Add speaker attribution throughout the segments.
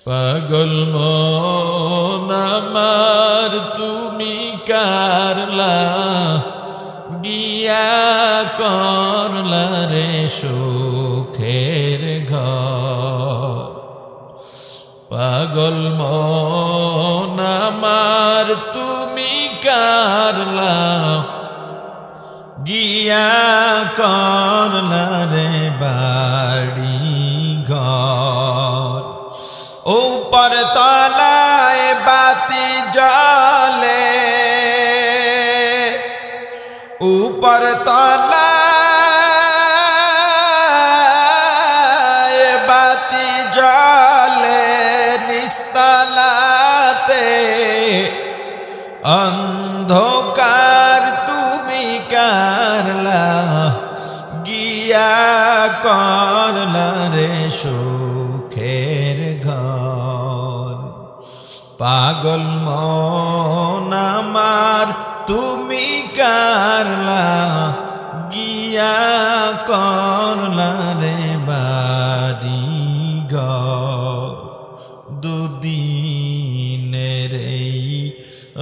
Speaker 1: পাগল মন আমার তুমি কারলা গিয়া করলা রে সুখের ঘর। পাগল মন আমার তুমি কারলা গিয়া করলা রে বাড়ি ঘর। উপর তলায় বাতি জ্বলে, উপর তলায় বাতি জ্বলে, নিস্তলাতে অন্ধকার তুমি কারলা গিয়া করলা রে সুখের ঘর। পাগল মন আমার তুমি কারলা গিয়া করলা রে বাড়ি ঘর। দুদিনের এই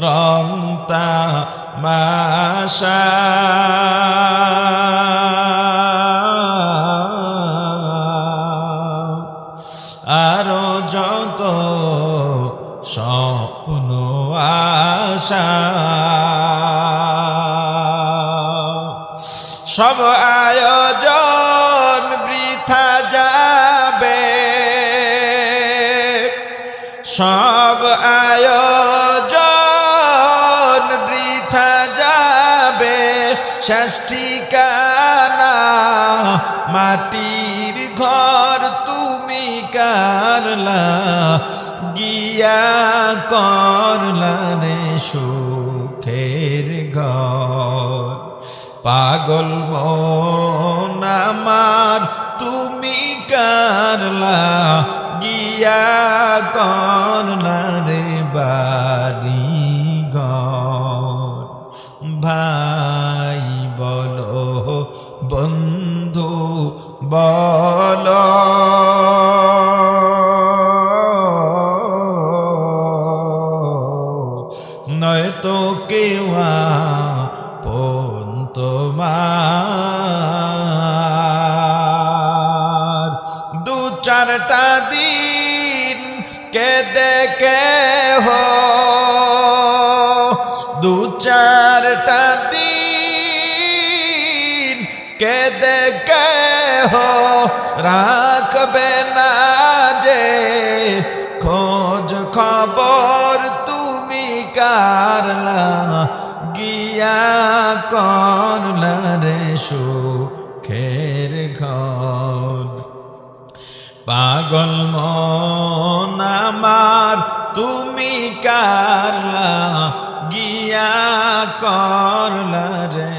Speaker 1: রং তামাশা আরো যত স্বপ্ন আশা সব আয়োজন বৃথা যাবে, সব আয়োজন বৃথা যাবে। শেষ ঠিকানা মাটির ঘর তুমি কারলা গিয়া করলা রে সুখের ঘর। পাগল মন আমার তুমি কারলা গিয়া করলা রে বাড়ি ঘর। ভাই বলো বন্ধু বলো নয়তো কেউ আপন তোমার। দু চারটা দিন কেঁদে কেহ, দু চারটা দিন কেঁদে কেহ রাখবে না যে খোঁজ খবর তুমি কারলা গিয়া করলা রে সুখের ঘর। পাগল মন আমার তুমি কারলা গিয়া করলা রে